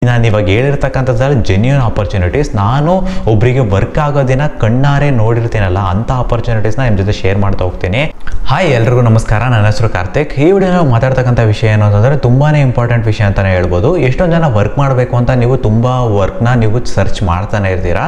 ನಾನು ಇವಾಗ ಹೇಳಿರ್ತಕ್ಕಂಥದ್ದಲ್ಲಿ genuine opportunities. ನಾನು ಒಬ್ಬರಿಗೆ ವರ್ಕ್ ಆಗೋದಿನ ಕಣ್ಣಾರೆ ನೋಡಿರ್ತೀನಲ್ಲ ಅಂಥ ಆಪರ್ಚುನಿಟೀಸ್ನ ನಿಮ್ಮ ಜೊತೆ ಶೇರ್ ಮಾಡ್ತಾ ಹೋಗ್ತೀನಿ. ಹಾಯ್ ಎಲ್ರಿಗೂ ನಮಸ್ಕಾರ, ನನ್ನ ಹೆಸರು ಕಾರ್ತಿಕ್. ಈ ವಿಡಿಯೋ ಮಾತಾಡ್ತಕ್ಕಂಥ ವಿಷಯ ಏನು ಅಂತಂದರೆ ತುಂಬಾ ಇಂಪಾರ್ಟೆಂಟ್ ವಿಷಯ ಅಂತಲೇ ಹೇಳ್ಬೋದು. ಎಷ್ಟೊಂದು ಜನ ವರ್ಕ್ ಮಾಡಬೇಕು ಅಂತ ನೀವು ತುಂಬ ವರ್ಕ್ನ ನೀವು ಸರ್ಚ್ ಮಾಡ್ತಾನೆ ಇರ್ತೀರಾ.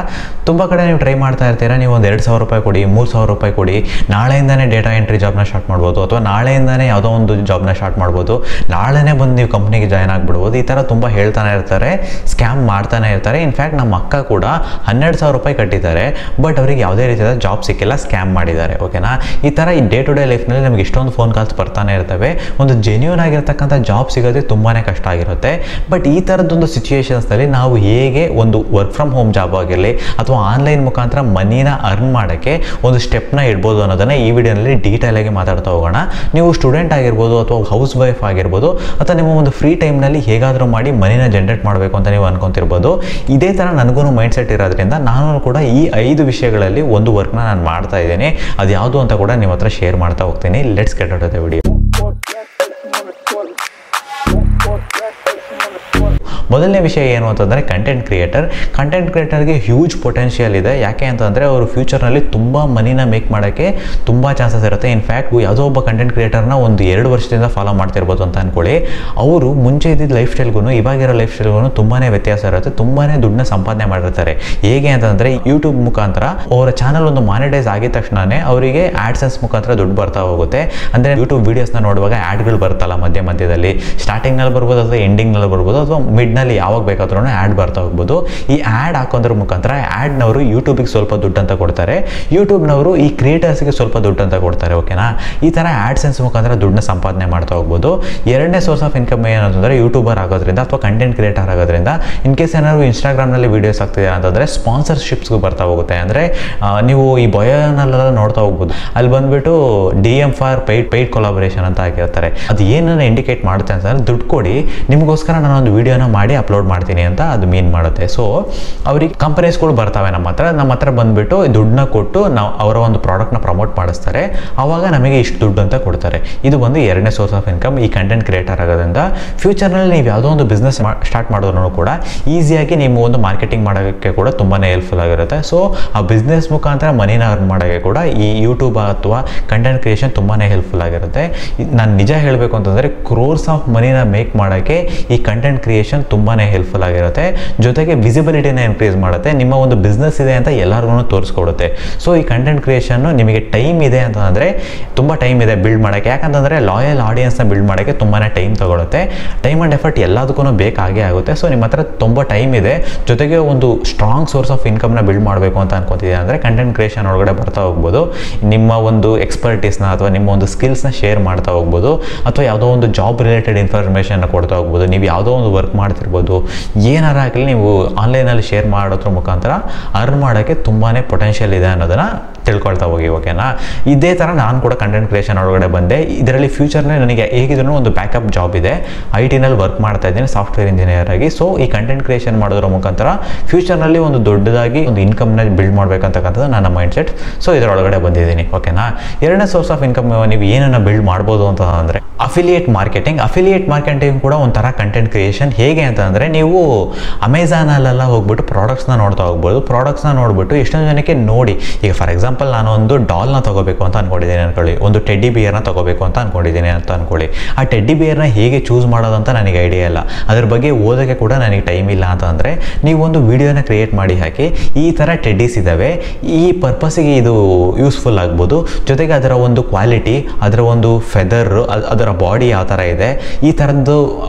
ತುಂಬ ಕಡೆ ನೀವು ಟ್ರೈ ಮಾಡ್ತಾ ಇರ್ತೀರಾ. ನೀವು ಒಂದು 2,000 ರೂಪಾಯಿ ಕೊಡಿ, 3,000 ರೂಪಾಯಿ ಕೊಡಿ, ನಾಳೆಯಿಂದನೇ ಡೇಟಾ ಎಂಟ್ರಿ ಜಾಬ್ನ ಸ್ಟಾರ್ಟ್ ಮಾಡ್ಬೋದು, ಅಥವಾ ನಾಳೆಯಿಂದನೇ ಯಾವುದೋ ಒಂದು ಜಾಬ್ನ ಸ್ಟಾರ್ಟ್ ಮಾಡ್ಬೋದು, ನಾಳೆನೇ ಬಂದು ನೀವು ಕಂಪ್ನಿಗೆ ಜಾಯ್ನ್ ಆಗಿಬಿಡ್ಬೋದು. ಈ ಥರ ತುಂಬ ಹೇಳ್ತಾನೆ ಇರ್ತಾರೆ, ಸ್ಕ್ಯಾಮ್ ಮಾಡ್ತಾನೆ ಇರ್ತಾರೆ. ಇನ್ಫ್ಯಾಕ್ಟ್ ನಮ್ಮ ಅಕ್ಕ ಕೂಡ 12,000 ರೂಪಾಯಿ ಕಟ್ಟಿದ್ದಾರೆ, ಬಟ್ ಅವರಿಗೆ ಯಾವುದೇ ರೀತಿಯಾದ ಜಾಬ್ ಸಿಕ್ಕಿಲ್ಲ, ಸ್ಕ್ಯಾಮ್ ಮಾಡಿದ್ದಾರೆ. ಓಕೆನಾ? ಈ ಥರ ಈ ಡೇ ಟು ಡೇ ಲೈಫ್ನಲ್ಲಿ ನಮಗೆ ಇಷ್ಟೊಂದು ಫೋನ್ ಕಾಲ್ಸ್ ಬರ್ತಾನೆ ಇರ್ತವೆ. ಒಂದು ಜೆನ್ಯೂನ್ ಆಗಿರ್ತಕ್ಕಂಥ ಜಾಬ್ ಸಿಗೋದೇ ತುಂಬಾ ಕಷ್ಟ ಆಗಿರುತ್ತೆ. ಬಟ್ ಈ ಥರದ್ದೊಂದು ಸಿಚುವೇಶನ್ಸ್ನಲ್ಲಿ ನಾವು ಹೇಗೆ ಒಂದು ವರ್ಕ್ ಫ್ರಮ್ ಹೋಮ್ ಜಾಬ್ ಆಗಿರಲಿ ಅಥವಾ ಆನ್ಲೈನ್ ಮುಖಾಂತರ ಮನಿನ ಅರ್ನ್ ಮಾಡೋಕ್ಕೆ ಒಂದು ಸ್ಟೆಪ್ನ ಇಡ್ಬೋದು ಅನ್ನೋದನ್ನು ಈ ವಿಡಿಯೋನಲ್ಲಿ ಡೀಟೇಲ್ ಆಗಿ ಮಾತಾಡ್ತಾ ಹೋಗೋಣ. ನೀವು ಸ್ಟೂಡೆಂಟ್ ಆಗಿರ್ಬೋದು ಅಥವಾ ಹೌಸ್ ವೈಫ್ ಆಗಿರ್ಬೋದು, ಅಥವಾ ನಿಮ್ಮ ಒಂದು ಫ್ರೀ ಟೈಮ್ನಲ್ಲಿ ಹೇಗಾದರೂ ಮಾಡಿ ಮನಿನ ಜನರೇಟ್ ಮಾಡಬೇಕು ಅಂತ ನೀವು ಅನ್ಕೊಂತಿರ್ಬೋದು. ಇದೇ ಥರ ನನಗೂ ಮೈಂಡ್ ಸೆಟ್ ಇರೋದ್ರಿಂದ ನಾನು ಕೂಡ ಈ 5 ವಿಷಯಗಳಲ್ಲಿ ಒಂದು ವರ್ಕ್ನ ನಾನು ಮಾಡ್ತಾ ಇದ್ದೀನಿ. ಅದು ಯಾವುದು ಅಂತ ಕೂಡ ನಿಮ್ಮ ಹತ್ರ ಶೇರ್ ಮಾಡ್ತಾ ಹೋಗ್ತೀನಿ. Let's get out of the video. ಮೊದಲನೇ ವಿಷಯ ಏನು ಅಂತಂದರೆ ಕಂಟೆಂಟ್ ಕ್ರಿಯೇಟರ್ಗೆ ಹ್ಯೂಜ್ ಪೊಟೆನ್ಷಿಯಲ್ ಇದೆ. ಯಾಕೆ ಅಂತಂದರೆ ಅವರು ಫ್ಯೂಚರ್ನಲ್ಲಿ ತುಂಬ ಮನಿನ ಮೇಕ್ ಮಾಡೋಕ್ಕೆ ತುಂಬ ಚಾನ್ಸಸ್ ಇರುತ್ತೆ. ಇನ್ಫ್ಯಾಕ್ಟ್ ಯಾವುದೋ ಒಬ್ಬ ಕಂಟೆಂಟ್ ಕ್ರಿಯೇಟರ್ನ ಒಂದು 2 ವರ್ಷದಿಂದ ಫಾಲೋ ಮಾಡ್ತಿರ್ಬೋದು ಅಂತ ಅಂದ್ಕೊಳ್ಳಿ. ಅವರು ಮುಂಚೆ ಇದ್ದಿದ್ದ ಲೈಫ್ ಸ್ಟೈಲ್ಗೂ ಇವಾಗಿರೋ ಲೈಫ್ ಸ್ಟೈಲ್ಗೂ ತುಂಬಾ ವ್ಯತ್ಯಾಸ ಇರುತ್ತೆ. ತುಂಬಾ ದುಡ್ಡನ್ನ ಸಂಪಾದನೆ ಮಾಡಿರ್ತಾರೆ. ಹೇಗೆ ಅಂತಂದರೆ ಯೂಟ್ಯೂಬ್ ಮುಖಾಂತರ ಅವರ ಚಾನಲ್ ಒಂದು ಮಾನಿಟೈಸ್ ಆಗಿದ ತಕ್ಷಣವೇ ಅವರಿಗೆ ಆಡ್ಸೆನ್ಸ್ ಮುಖಾಂತರ ದುಡ್ಡು ಬರ್ತಾ ಹೋಗುತ್ತೆ. ಅಂದರೆ ಯೂಟ್ಯೂಬ್ ವೀಡಿಯೋಸ್ನ ನೋಡುವಾಗ ಆ್ಯಡ್ಗಳು ಬರ್ತಲ್ಲ ಮಧ್ಯದಲ್ಲಿ, ಸ್ಟಾರ್ಟಿಂಗ್ನಲ್ಲಿ ಬರ್ಬೋದು ಅಥವಾ ಎಂಡಿಂಗ್ನಲ್ಲಿ ಬರ್ಬೋದು ಅಥವಾ ಮಿಡ್ನಲ್ಲಿ ಯಾವಾಗ ಬೇಕಾದ್ರೂ ಆ್ಯಡ್ ಬರ್ತಾ ಹೋಗ್ಬೋದು. ಈ ಆ್ಯಡ್ ಹಾಕೋದ್ರ ಮುಖಾಂತರ ಆ್ಯಡ್ನವರು ಯೂಟ್ಯೂಬಿಗೆ ಸ್ವಲ್ಪ ದುಡ್ಡು ಅಂತ ಕೊಡ್ತಾರೆ, ಯೂಟ್ಯೂಬ್ನವರು ಈ ಕ್ರಿಯೇಟರ್ಸ್ಗೆ ಸ್ವಲ್ಪ ದುಡ್ಡು ಅಂತ ಕೊಡ್ತಾರೆ. ಓಕೆನಾ? ಈ ಥರ ಆ್ಯಡ್ಸೆನ್ಸ್ ಮುಖಾಂತರ ದುಡ್ಡನ್ನ ಸಂಪಾದನೆ ಮಾಡ್ತಾ ಹೋಗ್ಬೋದು. ಎರಡನೇ ಸೋರ್ಸ್ ಆಫ್ ಇನ್ಕಮ್ ಏನಂತಂದರೆ ಯೂಟ್ಯೂಬರ್ ಆಗೋದ್ರಿಂದ ಅಥವಾ ಕಂಟೆಂಟ್ ಕ್ರಿಯೇಟರ್ ಆಗೋದ್ರಿಂದ ಇನ್ ಕೇಸ್ ಏನಾದ್ರು ಇನ್ಸ್ಟಾಗ್ರಾಮ್ನಲ್ಲಿ ವೀಡಿಯೋಸ್ ಆಗ್ತಿದೆ ಅಂತಂದರೆ ಸ್ಪಾನ್ಸರ್ಶಿಪ್ಸ್ಗೂ ಬರ್ತಾ ಹೋಗುತ್ತೆ. ಅಂದರೆ ನೀವು ಈ ಬಯೋನಲ್ಲೆಲ್ಲ ನೋಡ್ತಾ ಹೋಗ್ಬೋದು, ಅಲ್ಲಿ ಬಂದುಬಿಟ್ಟು DM ಫಾರ್ ಪೇಯ್ಡ್ ಕೊಲಾಬರೇಷನ್ ಅಂತ ಹಾಕಿರ್ತಾರೆ. ಅದು ಏನನ್ನ ಇಂಡಿಕೇಟ್ ಮಾಡುತ್ತೆ ಅಂತಂದರೆ ದುಡ್ಡು ಕೊಡಿ, ನಿಮಗೋಸ್ಕರ ನಾನೊಂದು ವೀಡಿಯೋನ ಮಾಡಿ ಅಪ್ಲೋಡ್ ಮಾಡ್ತೀನಿ ಅಂತ ಅದು ಮೀನ್ ಮಾಡುತ್ತೆ. ಸೊ ಅವ್ರಿಗೆ ಕಂಪನೀಸ್ಗಳು ಬರ್ತಾವೆ ನಮ್ಮ ಹತ್ರ ಬಂದುಬಿಟ್ಟು ದುಡ್ಡನ್ನ ಕೊಟ್ಟು ನಾವು ಅವರ ಒಂದು ಪ್ರಾಡಕ್ಟ್ನ ಪ್ರಮೋಟ್ ಮಾಡಿಸ್ತಾರೆ. ಆವಾಗ ನಮಗೆ ಇಷ್ಟು ದುಡ್ಡು ಅಂತ ಕೊಡ್ತಾರೆ. ಇದು ಒಂದು ಎರಡನೇ ಸೋರ್ಸ್ ಆಫ್ ಇನ್ಕಮ್ ಈ ಕಂಟೆಂಟ್ ಕ್ರಿಯೇಟರ್ ಆಗೋದ್ರಿಂದ. ಫ್ಯೂಚರ್ನಲ್ಲಿ ನೀವು ಯಾವುದೋ ಒಂದು ಬಿಸ್ನೆಸ್ ಸ್ಟಾರ್ಟ್ ಮಾಡೋದ್ರೂ ಕೂಡ ಈಸಿಯಾಗಿ ನೀವು ಒಂದು ಮಾರ್ಕೆಟಿಂಗ್ ಮಾಡೋಕ್ಕೆ ಕೂಡ ತುಂಬಾ ಹೆಲ್ಪ್ಫುಲ್ ಆಗಿರುತ್ತೆ. ಸೊ ಆ ಬಿಸ್ನೆಸ್ ಮುಖಾಂತರ ಮನಿನ ಅರ್ನ್ ಮಾಡೋಕ್ಕೆ ಕೂಡ ಈ ಯೂಟ್ಯೂಬ್ ಅಥವಾ ಕಂಟೆಂಟ್ ಕ್ರಿಯೇಷನ್ ತುಂಬಾ ಹೆಲ್ಪ್ಫುಲ್ ಆಗಿರುತ್ತೆ. ನಾನು ನಿಜ ಹೇಳಬೇಕು ಅಂತಂದರೆ ಕ್ರೋರ್ಸ್ ಆಫ್ ಮನಿನ ಮೇಕ್ ಮಾಡೋಕ್ಕೆ ಈ ಕಂಟೆಂಟ್ ಕ್ರಿಯೇಷನ್ ತುಂಬಾ ಹೆಲ್ಪ್ಫುಲ್ ಆಗಿರುತ್ತೆ. ಜೊತೆಗೆ ವಿಸಿಬಿಲಿಟಿನ ಇನ್ಕ್ರೀಸ್ ಮಾಡುತ್ತೆ. ನಿಮ್ಮ ಒಂದು ಬಿಸ್ನೆಸ್ ಇದೆ ಅಂತ ಎಲ್ಲರಿಗೂ ತೋರಿಸ್ಕೊಡುತ್ತೆ. ಸೊ ಈ ಕಂಟೆಂಟ್ ಕ್ರಿಯೇಷನ್ನು ನಿಮಗೆ ಟೈಮ್ ಇದೆ ಅಂತಂದರೆ ತುಂಬ ಟೈಮ್ ಇದೆ ಬಿಲ್ಡ್ ಮಾಡೋಕ್ಕೆ. ಯಾಕಂತಂದರೆ ಲಾಯಲ್ ಆಡಿಯನ್ಸ್ನ ಬಿಲ್ಡ್ ಮಾಡೋಕ್ಕೆ ತುಂಬಾ ಟೈಮ್ ತಗೊಳುತ್ತೆ. ಟೈಮ್ ಆ್ಯಂಡ್ ಎಫರ್ಟ್ ಎಲ್ಲದಕ್ಕೂ ಬೇಕಾಗೇ ಆಗುತ್ತೆ. ಸೊ ನಿಮ್ಮ ಹತ್ರ ತುಂಬ ಟೈಮ್ ಇದೆ, ಜೊತೆಗೆ ಒಂದು ಸ್ಟ್ರಾಂಗ್ ಸೋರ್ಸ್ ಆಫ್ ಇನ್ಕಮ್ನ ಬಿಲ್ಡ್ ಮಾಡಬೇಕು ಅಂತ ಅನ್ಕೋತಿದ್ದೀವಿ ಅಂದರೆ ಕಂಟೆಂಟ್ ಕ್ರಿಯೇಷನ್ ಒಳಗಡೆ ಬರ್ತಾ ಹೋಗ್ಬೋದು. ನಿಮ್ಮ ಒಂದು ಎಕ್ಸ್ಪರ್ಟೀಸ್ನ ಅಥವಾ ನಿಮ್ಮ ಒಂದು ಸ್ಕಿಲ್ಸ್ನ ಶೇರ್ ಮಾಡ್ತಾ ಹೋಗ್ಬೋದು, ಅಥವಾ ಯಾವುದೋ ಒಂದು ಜಾಬ್ ರಿಲೇಟೆಡ್ ಇನ್ಫಾರ್ಮೇಷನ್ನ ಕೊಡ್ತಾ ಹೋಗ್ಬೋದು. ನೀವು ಯಾವುದೋ ಒಂದು ವರ್ಕ್ ಮಾಡ್ತಿರ್ಬೋದು, ಏನಾರ ಆಗಲಿ ನೀವು ಆನ್ಲೈನಲ್ಲಿ ಶೇರ್ ಮಾಡೋದ್ರ ಮುಖಾಂತರ ಅರ್ನ್ ಮಾಡೋಕ್ಕೆ ತುಂಬಾ ಪೊಟೆನ್ಷಿಯಲ್ ಇದೆ ಅನ್ನೋದನ್ನು ತಿಳ್ಕೊಳ್ತಾ ಹೋಗಿ. ಓಕೆನಾ? ಇದೇ ಥರ ನಾನು ಕೂಡ ಕಂಟೆಂಟ್ ಕ್ರಿಯೇಷನ್ ಒಳಗಡೆ ಬಂದೆ. ಇದರಲ್ಲಿ ಫ್ಯೂಚರ್ನಲ್ಲಿ ನನಗೆ ಹೇಗಿದ್ರು ಒಂದು ಬ್ಯಾಕಪ್ ಜಾಬ್ ಇದೆ. IT-ನಲ್ಲಿ ವರ್ಕ್ ಮಾಡ್ತಾ ಇದ್ದೀನಿ ಸಾಫ್ಟ್ವೇರ್ ಇಂಜಿನಿಯರ್ ಆಗಿ. ಸೊ ಈ ಕಂಟೆಂಟ್ ಕ್ರಿಯೇಷನ್ ಮಾಡೋದ್ರ ಮುಖಾಂತರ ಫ್ಯೂಚರ್ನಲ್ಲಿ ಒಂದು ದೊಡ್ಡದಾಗಿ ಒಂದು ಇನ್ಕಮ್ನ ಬಿಲ್ಡ್ ಮಾಡಬೇಕಂತಕ್ಕಂಥದ್ದು ನನ್ನ ಮೈಂಡ್ ಸೆಟ್. ಸೊ ಇದರೊಳಗಡೆ ಬಂದಿದ್ದೀನಿ. ಓಕೆನಾ? ಎರಡನೇ ಸೋರ್ಸ್ ಆಫ್ ಇನ್ಕಮ್ ನೀವು ಏನನ್ನು ಬಿಲ್ಡ್ ಮಾಡ್ಬೋದು ಅಂತ ಅಂದರೆ ಅಫಿಲಿಯೇಟ್ ಮಾರ್ಕೆಟಿಂಗ್ ಕೂಡ ಒಂಥರ ಕಂಟೆಂಟ್ ಕ್ರಿಯೇಷನ್. ಹೇಗೆ ಅಂತಂದರೆ ನೀವು ಅಮೆಝಾನಲ್ಲೆಲ್ಲ ಹೋಗ್ಬಿಟ್ಟು ಪ್ರಾಡಕ್ಟ್ಸ್ನ ನೋಡ್ತಾ ಹೋಗ್ಬೋದು. ಪ್ರಾಡಕ್ಟ್ಸ್ನ ನೋಡ್ಬಿಟ್ಟು ಎಷ್ಟೊಂದು ಜನಕ್ಕೆ ನೋಡಿ, ಈಗ ಫಾರ್ ಎಕ್ಸಾಂಪಲ್ ನಾನು ಒಂದು ಡಾಲ್ನ ತೊಗೋಬೇಕು ಅಂತ ಅಂದ್ಕೊಂಡಿದ್ದೀನಿ ಅನ್ಕೊಳ್ಳಿ, ಒಂದು ಟೆಡ್ಡಿ ಬಿಯರ್ನ ತೊಗೋಬೇಕು ಅಂತ ಅಂದ್ಕೊಂಡಿದ್ದೀನಿ ಅಂತ ಅಂದ್ಕೊಳ್ಳಿ. ಆ ಟೆಡ್ಡಿ ಬಿಯರ್ನ ಹೇಗೆ ಚೂಸ್ ಮಾಡೋದಂತ ನನಗೆ ಐಡಿಯಾ ಇಲ್ಲ, ಅದ್ರ ಬಗ್ಗೆ ಓದೋಕ್ಕೆ ಕೂಡ ನನಗೆ ಟೈಮ್ ಇಲ್ಲ ಅಂತ ಅಂದರೆ ನೀವು ಒಂದು ವಿಡಿಯೋನ ಕ್ರಿಯೇಟ್ ಮಾಡಿ ಹಾಕಿ, ಈ ಥರ ಟೆಡ್ಡೀಸ್ ಇದ್ದಾವೆ, ಈ ಪರ್ಪಸ್ಸಿಗೆ ಇದು ಯೂಸ್ಫುಲ್ ಆಗ್ಬೋದು, ಜೊತೆಗೆ ಅದರ ಒಂದು ಕ್ವಾಲಿಟಿ, ಅದರ ಒಂದು ಫೆದರ್, ಅದರ ಬಾಡಿ ಯಾವ ಥರ ಇದೆ, ಈ ಥರದ್ದು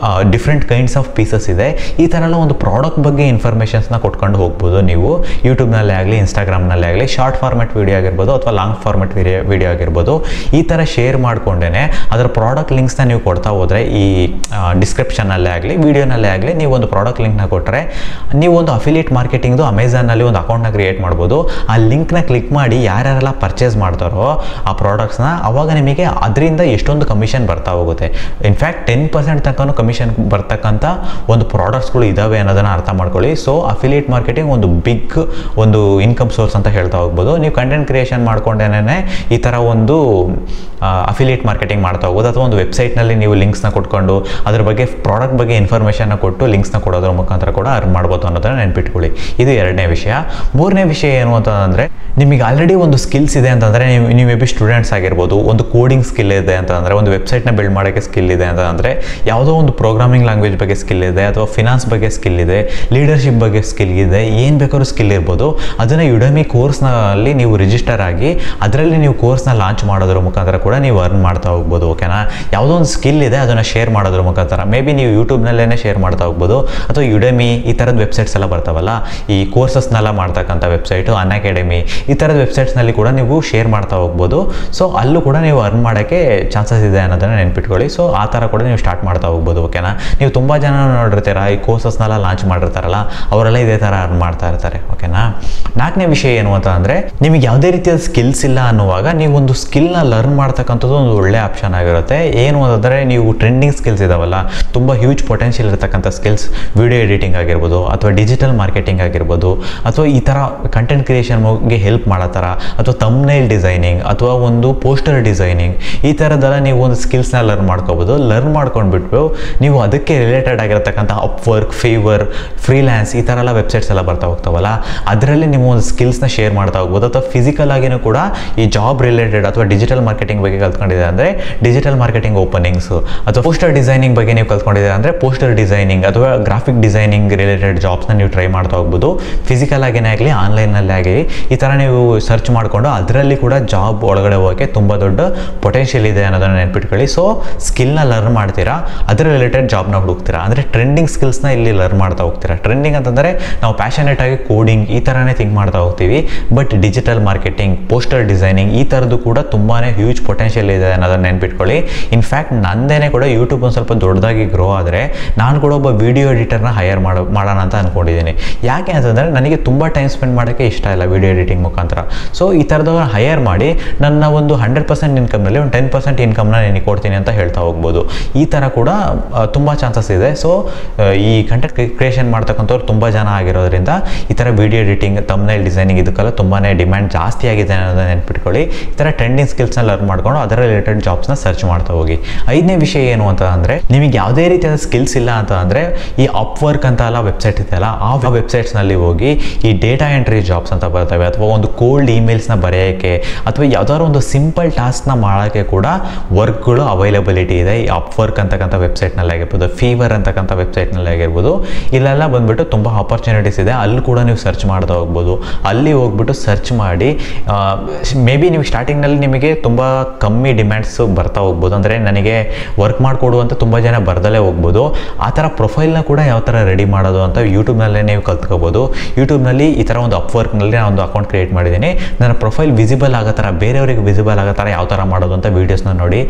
ಡಿಫ್ರೆಂಟ್ ಕೈಂಡ್ಸ್ ಆಫ್ ಪೀಸಸ್ ಇದೆ, ಈ ಥರ ಎಲ್ಲ ಒಂದು ಪ್ರಾಡಕ್ಟ್ ಬಗ್ಗೆ ಇನ್ಫಾರ್ಮೇಷನ್ಸ್ನ ಕೊಟ್ಕೊಂಡು ಹೋಗ್ಬೋದು. ನೀವು ಯೂಟ್ಯೂಬ್ನಲ್ಲೇ ಆಗಲಿ ಇನ್ಸ್ಟಾಗ್ರಾಮ್ನಲ್ಲೇ ಆಗಲಿ ಶಾರ್ಟ್ ಫಾರ್ಮೆಟ್ ವಿಡಿಯೋ ಆಗಿರ್ಬೋದು ಅಥವಾ ಲಾಂಗ್ ಫಾರ್ಮೆಟ್ ವಿಡಿಯೋ ಆಗಿರ್ಬೋದು, ಈ ಥರ ಶೇರ್ ಮಾಡಿಕೊಂಡೇ ಅದರ ಪ್ರಾಡಕ್ಟ್ ಲಿಂಕ್ಸ್ನ ನೀವು ಕೊಡ್ತಾ ಹೋದರೆ, ಈ ಡಿಸ್ಕ್ರಿಪ್ಷನಲ್ಲೇ ಆಗಲಿ ವಿಡಿಯೋನಲ್ಲೇ ಆಗಲಿ ನೀವು ಒಂದು ಪ್ರಾಡಕ್ಟ್ ಲಿಂಕ್ನ ಕೊಟ್ಟರೆ ನೀವು ಒಂದು ಅಫಿಲಿಯೇಟ್ ಮಾರ್ಕೆಟಿಂಗ್ದು ಅಮೆಝಾನಲ್ಲಿ ಒಂದು ಅಕೌಂಟ್ನ ಕ್ರಿಯೇಟ್ ಮಾಡ್ಬೋದು. ಆ ಲಿಂಕ್ನ ಕ್ಲಿಕ್ ಮಾಡಿ ಯಾರ್ಯಾರೆಲ್ಲ ಪರ್ಚೇಸ್ ಮಾಡ್ತಾರೋ ಆ ಪ್ರಾಡಕ್ಟ್ಸ್ನ, ಆವಾಗ ನಿಮಗೆ ಅದರಿಂದ ಎಷ್ಟೊಂದು ಕಮಿಷನ್ ಬರ್ತಾ ಹೋಗುತ್ತೆ. ಇನ್ಫ್ಯಾಕ್ಟ್ 10% ತನಕ ಕಮಿಷನ್ ಬರ್ತಕ್ಕಂಥ ಒಂದು ಒಂದು ಪ್ರಾಡಕ್ಟ್ಸ್ಗಳು ಇದ್ದಾವೆ ಅನ್ನೋದನ್ನು ಅರ್ಥ ಮಾಡ್ಕೊಳ್ಳಿ. ಸೊ ಅಫಿಲಿಯೇಟ್ ಮಾರ್ಕೆಟಿಂಗ್ ಒಂದು ಬಿಗ್ ಒಂದು ಇನ್ಕಮ್ ಸೋರ್ಸ್ ಅಂತ ಹೇಳ್ತಾ ಹೋಗ್ಬೋದು. ನೀವು ಕಂಟೆಂಟ್ ಕ್ರಿಯೇಷನ್ ಮಾಡ್ಕೊಂಡೇನೆ ಈ ಥರ ಒಂದು ಅಫಿಲಿಯೇಟ್ ಮಾರ್ಕೆಟಿಂಗ್ ಮಾಡ್ತಾ ಹೋಗ್ಬೋದು. ಅಥವಾ ಒಂದು ವೆಬ್ಸೈಟ್ನಲ್ಲಿ ನೀವು ಲಿಂಕ್ಸ್ನ ಕೊಟ್ಕೊಂಡು ಅದ್ರ ಬಗ್ಗೆ ಪ್ರಾಡಕ್ಟ್ ಬಗ್ಗೆ ಇನ್ಫಾರ್ಮೇಷನ್ನ ಕೊಟ್ಟು ಲಿಂಕ್ಸ್ನ ಕೊಡೋದ್ರ ಮುಖಾಂತರ ಕೂಡ ಅರ್ನ್ ಮಾಡ್ಬೋದು ಅನ್ನೋದನ್ನು ನೆನ್ಪಿಟ್ಕೊಳ್ಳಿ. ಇದು ಎರಡನೇ ವಿಷಯ. ಮೂರನೇ ವಿಷಯ ಏನು ಅಂತಂದರೆ, ನಿಮಗೆ ಆಲ್ರೆಡಿ ಒಂದು ಸ್ಕಿಲ್ಸ್ ಇದೆ ಅಂತಂದರೆ, ನೀವು ಮೇ ಬಿ ಸ್ಟೂಡೆಂಟ್ಸ್ ಆಗಿರ್ಬೋದು, ಒಂದು ಕೋಡಿಂಗ್ ಸ್ಕಿಲ್ ಇದೆ ಅಂತಂದರೆ, ಒಂದು ವೆಬ್ಸೈಟ್ನ ಬಿಲ್ಡ್ ಮಾಡೋಕ್ಕೆ ಸ್ಕಿಲ್ ಇದೆ ಅಂತಂದರೆ, ಯಾವುದೋ ಒಂದು ಪ್ರೋಗ್ರಾಮಿಂಗ್ ಲ್ಯಾಂಗ್ವೇಜ್ ಬಗ್ಗೆ ಸ್ಕಿಲ್ ಇದೆ, ಅಥವಾ ಫಿನಾನ್ಸ್ ಬಗ್ಗೆ ಸ್ಕಿಲ್ ಇದೆ, ಲೀಡರ್ಶಿಪ್ ಬಗ್ಗೆ ಸ್ಕಿಲ್ ಇದೆ, ಏನು ಬೇಕಾದ್ರೂ ಸ್ಕಿಲ್ ಇರ್ಬೋದು. ಅದನ್ನು ಯುಡಮಿ ಕೋರ್ಸ್ನಲ್ಲಿ ನೀವು ರಿಜಿಸ್ಟರ್ ಆಗಿ ಅದರಲ್ಲಿ ನೀವು ಕೋರ್ಸ್ನ ಲಾಂಚ್ ಮಾಡೋದ್ರ ಮುಖಾಂತರ ಕೂಡ ನೀವು ಅರ್ನ್ ಮಾಡ್ತಾ ಹೋಗ್ಬೋದು. ಓಕೆನಾ? ಯಾವುದೋ ಒಂದು ಸ್ಕಿಲ್ ಇದೆ ಅದನ್ನು ಶೇರ್ ಮಾಡೋದ್ರ ಮುಖಾಂತರ ಮೇ ಬಿ ನೀವು ಯೂಟ್ಯೂಬ್ನಲ್ಲೇ ಶೇರ್ ಮಾಡ್ತಾ ಹೋಗ್ಬೋದು, ಅಥವಾ ಯುಡಮಿ ಈ ಥರದ ವೆಬ್ಸೈಟ್ಸ್ ಎಲ್ಲ ಬರ್ತಾವಲ್ಲ, ಈ ಕೋರ್ಸಸ್ನೆಲ್ಲ ಮಾಡ್ತಕ್ಕಂಥ ವೆಬ್ಸೈಟು, ಅನ್ಅಕಾಡೆಮಿ ಈ ಥರದ ವೆಬ್ಸೈಟ್ಸ್ನಲ್ಲಿ ಕೂಡ ನೀವು ಶೇರ್ ಮಾಡ್ತಾ ಹೋಗ್ಬೋದು. ಸೊ ಅಲ್ಲೂ ಕೂಡ ನೀವು ಅರ್ನ್ ಮಾಡೋಕ್ಕೆ ಚಾನ್ಸಸ್ ಇದೆ ಅನ್ನೋದನ್ನು ನೆನ್ಪಿಟ್ಕೊಳ್ಳಿ. ಸೊ ಆ ಥರ ಕೂಡ ನೀವು ಸ್ಟಾರ್ಟ್ ಮಾಡ್ತಾ ಹೋಗ್ಬೋದು. ಓಕೆನಾ? ನೀವು ತುಂಬ ಜನ ನೋಡಿರ್ತೀರ, ಈ ಕೋರ್ಸಸ್ನೆಲ್ಲ ಲಾಂಚ್ ಮಾಡಿರ್ತಾರಲ್ಲ, ಅವರೆಲ್ಲ ಇದೇ ಥರ ಅರ್ನ್ ಮಾಡ್ತಾ ಇರ್ತಾರೆ. ಓಕೆನಾ? ನಾಲ್ಕನೇ ವಿಷಯ ಏನು ಅಂತ ಅಂದರೆ, ನಿಮಗೆ ಯಾವುದೇ ರೀತಿಯ ಸ್ಕಿಲ್ಸ್ ಇಲ್ಲ ಅನ್ನುವಾಗ ನೀವೊಂದು ಸ್ಕಿಲ್ನ ಲರ್ನ್ ಮಾಡ್ತಕ್ಕಂಥದ್ದು ಒಂದು ಒಳ್ಳೆ ಆಪ್ಷನ್ ಆಗಿರುತ್ತೆ. ಏನು ಅಂತಂದರೆ, ನೀವು ಟ್ರೆಂಡಿಂಗ್ ಸ್ಕಿಲ್ಸ್ ಇದಾವಲ್ಲ, ತುಂಬ ಹ್ಯೂಜ್ ಪೊಟೆನ್ಷಿಯಲ್ ಇರತಕ್ಕಂಥ ಸ್ಕಿಲ್ಸ್, ವಿಡಿಯೋ ಎಡಿಟಿಂಗ್ ಆಗಿರ್ಬೋದು, ಅಥವಾ ಡಿಜಿಟಲ್ ಮಾರ್ಕೆಟಿಂಗ್ ಆಗಿರ್ಬೋದು, ಅಥವಾ ಈ ಥರ ಕಂಟೆಂಟ್ ಕ್ರಿಯೇಷನ್ಗೆ ಹೆಲ್ಪ್ ಮಾಡೋ ಥರ, ಅಥವಾ ಥಂಬ್ನೇಲ್ ಡಿಸೈನಿಂಗ್, ಅಥವಾ ಒಂದು ಪೋಸ್ಟರ್ ಡಿಸೈನಿಂಗ್, ಈ ಥರದ್ದೆಲ್ಲ ನೀವು ಒಂದು ಸ್ಕಿಲ್ಸ್ನ ಲರ್ನ್ ಮಾಡ್ಕೋಬೋದು. ಲರ್ನ್ ಮಾಡ್ಕೊಂಡ್ಬಿಟ್ಟು ನೀವು ಅದಕ್ಕೆ ರಿಲೇಟೆಡ್ ಆಗಿರತಕ್ಕಂಥ ಅಪ್ವರ್ಕ್, ಫೀವರ್, ಫ್ರೀಲ್ಯಾನ್ಸ್ ಈ ಥರ ಎಲ್ಲ ವೆಬ್ಸೈಟ್ಸ್ ಎಲ್ಲ ಬರ್ತಾ ಹೋಗ್ತಾವಲ್ಲ, ಅದರಲ್ಲಿ ನೀವು ಒಂದು ಸ್ಕಿಲ್ಸ್ನ ಶೇರ್ ಮಾಡ್ತಾ ಹೋಗ್ಬೋದು. ಅಥವಾ ಫಿಸಿಕಲ್ ಆಗಿನೂ ಕೂಡ ಈ ಜಾಬ್ ರಿಲೇಟೆಡ್ ಅಥವಾ ಡಿಜಿಟಲ್ ಮಾರ್ಕೆಟಿಂಗ್ ಬಗ್ಗೆ ಕಲ್ತ್ಕೊಂಡಿದೆ ಅಂದರೆ ಡಿಜಿಟಲ್ ಮಾರ್ಕೆಟಿಂಗ್ ಓಪನಿಂಗ್ಸು, ಅಥವಾ ಪೋಸ್ಟರ್ ಡಿಸೈನಿಂಗ್ ಬಗ್ಗೆ ನೀವು ಕಲ್ತ್ಕೊಂಡಿದ್ದೀರಾ ಅಂದರೆ ಪೋಸ್ಟರ್ ಡಿಸೈನಿಂಗ್ ಅಥವಾ ಗ್ರಾಫಿಕ್ ಡಿಸೈನಿಂಗ್ ರಿಲೇಟೆಡ್ ಜಾಬ್ಸ್ನ ನೀವು ಟ್ರೈ ಮಾಡ್ತಾ ಹೋಗ್ಬೋದು. ಫಿಸಿಕಲ್ ಆಗಿನೇ ಆಗಲಿ, ಆನ್ಲೈನಲ್ಲೇ ಆಗಲಿ, ಈ ಥರ ನೀವು ಸರ್ಚ್ ಮಾಡಿಕೊಂಡು ಅದರಲ್ಲಿ ಕೂಡ ಜಾಬ್ ಒಳಗಡೆ ಹೋಗೋಕ್ಕೆ ತುಂಬ ದೊಡ್ಡ ಪೊಟೆನ್ಷಿಯಲ್ ಇದೆ ಅನ್ನೋದನ್ನು ನೆನ್ಪಿಟ್ಕೊಳ್ಳಿ. ಸೊ ಸ್ಕಿಲ್ನ ಲರ್ನ್ ಮಾಡ್ತೀರಾ, ಅದರ ರಿಲೇಟೆಡ್ ಜಾಬ್ನ ಹುಡುಕ್ತೀರಾ, ಅಂದರೆ ಟ್ರೆಂಡಿಂಗ್ ಸ್ಕಿಲ್ಸ್ನ ಇಲ್ಲಿ ಲರ್ನ್ ಮಾಡ್ತಾ ಹೋಗ್ತೀರಾ. ಟ್ರೆಂಡಿಂಗ್ ಅಂತಂದರೆ ನಾವು ಪ್ಯಾಷನೇಟ್ ಆಗಿ ಕೋಡಿಂಗ್ ಈ ಥರನೇ ಥಿಂಕ್ ಮಾಡ್ತಾ ಹೋಗ್ತೀವಿ. But digital marketing, poster designing ಈ ಥರದ್ದು ಕೂಡ ತುಂಬಾ ಹ್ಯೂಜ್ ಪೊಟೆನ್ಷಿಯಲ್ ಇದೆ ಅನ್ನೋದನ್ನು ನೆನ್ಪಿಟ್ಕೊಳ್ಳಿ. ಇನ್ಫ್ಯಾಕ್ಟ್ ನಂದೇನೆ ಕೂಡ ಯೂಟ್ಯೂಬ್ ಒಂದು ಸ್ವಲ್ಪ ದೊಡ್ಡದಾಗಿ ಗ್ರೋ ಆದರೆ ನಾನು ಕೂಡ ಒಬ್ಬ ವಿಡಿಯೋ ಎಡಿಟರ್ನ ಹೈಯರ್ ಮಾಡೋಣ ಅಂತ ಅಂದ್ಕೊಂಡಿದ್ದೀನಿ. ಯಾಕೆ ಅಂತಂದರೆ ನನಗೆ ತುಂಬ ಟೈಮ್ ಸ್ಪೆಂಡ್ ಮಾಡೋಕ್ಕೆ ಇಷ್ಟ ಇಲ್ಲ ವಿಡಿಯೋ ಎಡಿಟಿಂಗ್ ಮುಖಾಂತರ. ಸೊ ಈ ಥರದವ್ರನ್ನ ಹೈಯರ್ ಮಾಡಿ ನನ್ನ ಒಂದು 100% ಇನ್ಕಮ್ನಲ್ಲಿ ಒಂದು 10% ಇನ್ಕಮ್ನ ನಿನಗೆ ಕೊಡ್ತೀನಿ ಅಂತ ಹೇಳ್ತಾ ಹೋಗ್ಬೋದು. ಈ ಥರ ಕೂಡ ತುಂಬ ಚಾನ್ಸಸ್ ಇದೆ. ಸೊ ಈ ಕಂಟೆಂಟ್ ಕ್ರಿಯೇಷನ್ ಮಾಡ್ತಕ್ಕಂಥವ್ರು ತುಂಬ ಜನ ಆಗಿರೋದ್ರಿಂದ ಈ ಥರ ವಿಡಿಯೋ ಎಡಿಟಿಂಗ್, ಥಂಬ್ನೇಲ್ ಡಿಸೈನಿಂಗ್ ಇದಕ್ಕೆಲ್ಲ ತುಂಬಾ ಡಿಮ್ಯಾಂಡ್ ಜಾಸ್ತಿ ಆಗಿದೆ ಅನ್ನೋದನ್ನ ನೆನ್ಪಿಟ್ಕೊಳ್ಳಿ. ಈ ಥರ ಟ್ರೆಂಡಿಂಗ್ ಸ್ಕಿಲ್ಸ್ನ ಲರ್ನ್ ಮಾಡ್ಕೊಂಡು ಅದರ ರಿಲೇಟೆಡ್ ಜಾಬ್ಸ್ನ ಸರ್ಚ್ ಮಾಡ್ತಾ ಹೋಗಿ. ಐದನೇ ವಿಷಯ ಏನು ಅಂತ ಅಂದರೆ, ನಿಮಗೆ ಯಾವುದೇ ರೀತಿಯಾದ ಸ್ಕಿಲ್ಸ್ ಇಲ್ಲ ಅಂತ ಅಂದರೆ ಈ ಅಪ್ವರ್ಕ್ ಅಂತ ಎಲ್ಲ ವೆಬ್ಸೈಟ್ ಇದೆಯಲ್ಲ, ಆ ವೆಬ್ಸೈಟ್ಸ್ನಲ್ಲಿ ಹೋಗಿ ಈ ಡೇಟಾ ಎಂಟ್ರಿ ಜಾಬ್ಸ್ ಅಂತ ಬರ್ತವೆ, ಅಥವಾ ಒಂದು ಕೋಲ್ಡ್ ಇಮೇಲ್ಸ್ನ ಬರೆಯೋಕ್ಕೆ, ಅಥವಾ ಯಾವುದಾದ್ರು ಒಂದು ಸಿಂಪಲ್ ಟಾಸ್ಕ್ನ ಮಾಡೋಕ್ಕೆ ಕೂಡ ವರ್ಕ್ಗಳು ಅವೈಲಬಿಲಿಟಿ ಇದೆ ಈ ಅಪ್ವರ್ಕ್ ಅಂತಕ್ಕಂಥ ವೆಬ್ಸೈಟ್ನಲ್ಲಿ ಆಗಿರ್ಬೋದು, ಫೀವರ್ ಅಂತಕ್ಕಂಥ ವೆಬ್ಸೈಟ್ನಲ್ಲಿ ಆಗಿರ್ಬೋದು. ಇಲ್ಲೆಲ್ಲ ಬಂದುಬಿಟ್ಟು ತುಂಬ ಆಪರ್ಚುನಿಟೀಸ್ ಇದೆ. ಅಲ್ಲಿ ಕೂಡ ನೀವು ಸರ್ಚ್ ಮಾಡ್ತಾ ಹೋಗ್ಬೋದು. ಅಲ್ಲಿ ಹೋಗ್ಬಿಟ್ಟು ಸರ್ಚ್ ಮಾಡಿ, ಮೇ ಬಿ ನೀವು ಸ್ಟಾರ್ಟಿಂಗ್ನಲ್ಲಿ ನಿಮಗೆ ತುಂಬ ಕಮ್ಮಿ ಡಿಮ್ಯಾಂಡ್ಸ್ ಬರ್ತಾ ಹೋಗ್ಬೋದು. ಅಂದರೆ ನನಗೆ ವರ್ಕ್ ಮಾಡಿಕೊಡು ಅಂತ ತುಂಬ ಜನ ಬರ್ದಲ್ಲೇ ಹೋಗ್ಬೋದು. ಆ ಥರ ಪ್ರೊಫೈಲ್ನ ಕೂಡ ಯಾವ ಥರ ರೆಡಿ ಮಾಡೋದು ಅಂತ ಯೂಟ್ಯೂಬ್ನಲ್ಲೇ ನೀವು ಕಲ್ತ್ಕೋಬೋದು. ಯೂಟ್ಯೂಬ್ನಲ್ಲಿ ಈ ಥರ ಒಂದು ಅಪ್ವರ್ಕ್ನಲ್ಲಿ ನಾನು ಒಂದು ಅಕೌಂಟ್ ಕ್ರಿಯೇಟ್ ಮಾಡಿದ್ದೀನಿ. ನನ್ನ ಪ್ರೊಫೈಲ್ ವಿಸಿಬಲ್ ಆಗೋ ಥರ, ಬೇರೆಯವರಿಗೆ ವಿಸಿಬಲ್ ಆಗೋ ಥರ ಯಾವ ಥರ ಮಾಡೋದು ಅಂತ ವೀಡಿಯೋಸ್ನ ನೋಡಿ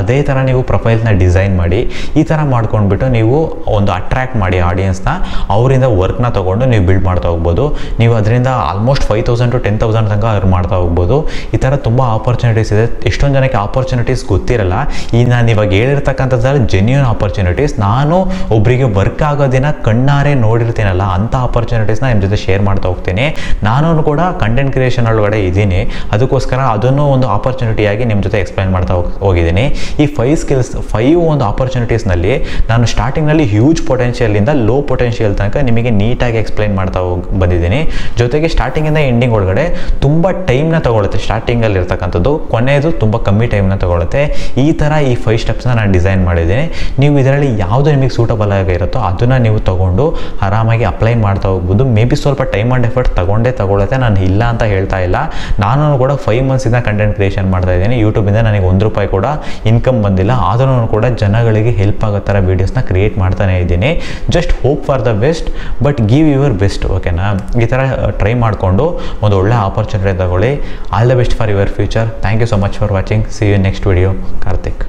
ಅದೇ ಥರ ನೀವು ಪ್ರೊಫೈಲ್ನ ಡಿಸೈನ್ ಮಾಡಿ, ಈ ಥರ ಮಾಡ್ಕೊಂಡ್ಬಿಟ್ಟು ನೀವು ಒಂದು ಅಟ್ರ್ಯಾಕ್ಟ್ ಮಾಡಿ ಆಡಿಯನ್ಸ್ನ, ಅವರಿಂದ ವರ್ಕ್ನ ತೊಗೊಂಡು ನೀವು ಬಿಲ್ಡ್ ಮಾಡ್ತಾ ಹೋಗ್ಬೋದು. ನೀವು ಅದರಿಂದ ಆಲ್ಮೋಸ್ಟ್ 5,000 to 10,000 ತನಕ ಅರ್ನ್ ಮಾಡ್ತಾ ಹೋಗ್ಬೋದು. ಈ ಥರ ತುಂಬ ಆಪರ್ಚುನಿಟೀಸ್ ಇದೆ. ಎಷ್ಟೊಂದು ಜನಕ್ಕೆ ಆಪರ್ಚುನಿಟೀಸ್ ಗೊತ್ತಿರಲ್ಲ. ಈ ನಾನು ಇವಾಗ ಹೇಳಿರ್ತಕ್ಕಂಥದ್ದು ಜೆನ್ಯೂನ್ ಆಪರ್ಚುನಿಟೀಸ್. ನಾನು ಒಬ್ಬರಿಗೆ ವರ್ಕ್ ಆಗೋದಿನ ಕಣ್ಣಾರೆ ನೋಡಿರ್ತೀನಲ್ಲ, ಅಂಥ ಆಪರ್ಚುನಿಟೀಸ್ನ ನಿಮ್ಮ ಜೊತೆ ಶೇರ್ ಮಾಡ್ತಾ ಹೋಗ್ತೀನಿ. ನಾನು ಕೂಡ ಕಂಟೆಂಟ್ ಕ್ರಿಯೇಷನ್ ಒಳಗಡೆ ಇದ್ದೀನಿ, ಅದಕ್ಕೋಸ್ಕರ ಅದನ್ನು ಒಂದು ಆಪರ್ಚುನಿಟಿಯಾಗಿ ನಿಮ್ಮ ಜೊತೆ ಎಕ್ಸ್ಪ್ಲೈನ್ ಮಾಡ್ತಾ ಹೋಗಿದ್ದೀನಿ. ಈ 5 ಒಂದು ಆಪರ್ಚುನಿಟೀಸ್ನಲ್ಲಿ ನಾನು ಸ್ಟಾರ್ಟಿಂಗ್ನಲ್ಲಿ ಹ್ಯೂಜ್ ಪೊಟೆನ್ಷಿಯಲಿಂದ ಲೋ ಪೊಟೆನ್ಷಿಯಲ್ ತನಕ ನಿಮಗೆ ನೀಟಾಗಿ ಎಕ್ಸ್ಪ್ಲೈನ್ ಮಾಡ್ತಾ ಬಂದಿದ್ದೀನಿ. ಜೊತೆಗೆ ಸ್ಟಾರ್ಟಿಂಗಿಂದ ಎಂಡಿಂಗ್ ಒಳಗಡೆ ತುಂಬ ಟೈಮ್ನ ತೊಗೊಳುತ್ತೆ. ಸ್ಟಾರ್ಟಿಂಗಲ್ಲಿ ಇರ್ತಕ್ಕಂಥದ್ದು ಕೊನೆಯದು ತುಂಬ ಕಮ್ಮಿ ಟೈಮ್ನ ತೊಗೊಳುತ್ತೆ. ಈ ಥರ ಈ 5 ಸ್ಟೆಪ್ಸ್ನ ನಾನು ಡಿಸೈನ್ ಮಾಡಿದ್ದೀನಿ. ನೀವು ಇದರಲ್ಲಿ ಯಾವುದು ನಿಮಗೆ ಸೂಟಬಲ್ ಆಗಿರುತ್ತೋ ಅದನ್ನು ನೀವು ತೊಗೊಂಡು ಆರಾಮಾಗಿ ಅಪ್ಲೈ ಮಾಡ್ತಾ ಹೋಗ್ಬೋದು. ಮೇ ಬಿ ಸ್ವಲ್ಪ ಟೈಮ್ ಆ್ಯಂಡ್ ಎಫರ್ಟ್ ತೊಗೊಳುತ್ತೆ, ನಾನು ಇಲ್ಲ ಅಂತ ಹೇಳ್ತಾ ಇಲ್ಲ. ನಾನು ಕೂಡ 5 ಮಂತ್ಸಿಂದ ಕಂಟೆಂಟ್ ಕ್ರಿಯೇಷನ್ ಮಾಡ್ತಾ ಇದ್ದೀನಿ. ಯೂಟ್ಯೂಬಿಂದ ನನಗೆ ₹1 ಕೂಡ ಇನ್ಕಮ್ ಬಂದಿಲ್ಲ, ಆದರೂ ಕೂಡ ಜನಗಳಿಗೆ ಹೆಲ್ಪ್ ಆಗೋ ಥರ ವೀಡಿಯೋಸ್ನ ಕ್ರಿಯೇಟ್ ಮಾಡ್ತಾನೆ ಇದ್ದೀನಿ. Just hope for the best, but give your best. ಓಕೆನಾ? ಈ ಥರ ಟ್ರೈ ಮಾಡಿಕೊಂಡು ಒಂದು ಒಳ್ಳೆ ಆಪರ್ಚುನಿಟಿ ತಗೊಳ್ಳಿ. All the best for your future. Thank you so much for watching. See you next video. Karthik.